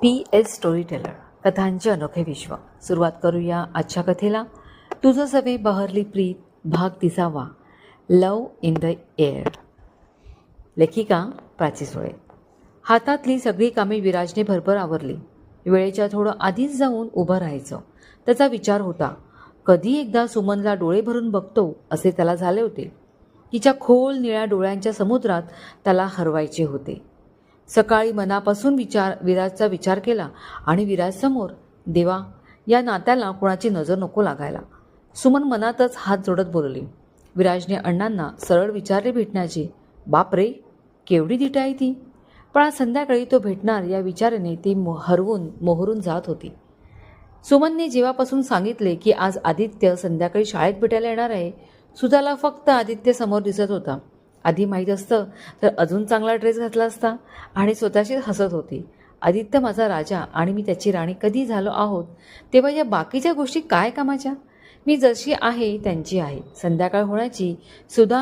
PS story teller कथांचे अनोखे विश्व. सुरुवात करूया आजच्या कथेला. तुझं सवे बहरली प्रीत, भाग 30. Love in the air. लेखिका प्राची सुळे. हातातली सगळी कामे विराजने भरभर आवरली. वेळेच्या थोडं आधीच जाऊन उभं राहायचं त्याचा विचार होता. कधी एकदा सुमनला डोळे भरून बघतो असे त्याला झाले होते. तिच्या खोल निळ्या डोळ्यांच्या समुद्रात त्याला हरवायचे होते. सकाळी मनापासून विराजचा विचार केला आणि विराजसमोर, देवा, या नात्याला कुणाची नजर नको लागायला. सुमन मनातच हात जोडत बोलली. विराजने अण्णांना सरळ विचारले भेटण्याची. बापरे, केवढी दिट आहे ती. पण आज संध्याकाळी तो भेटणार या विचाराने ती हरवून मोहरून जात होती. सुमनने जेव्हापासून सांगितले की आज आदित्य संध्याकाळी शाळेत भेटायला येणार आहे, सुधाला फक्त आदित्य समोर दिसत होता. आधी माहीत असतं तर अजून चांगला ड्रेस घातला असता आणि स्वतःशीच हसत होती. आदित्य माझा राजा आणि मी त्याची राणी कधी झालो आहोत, तेव्हा या बाकीच्या गोष्टी काय कामाच्या. मी जशी आहे त्यांची आहे. संध्याकाळ होण्याची सुद्धा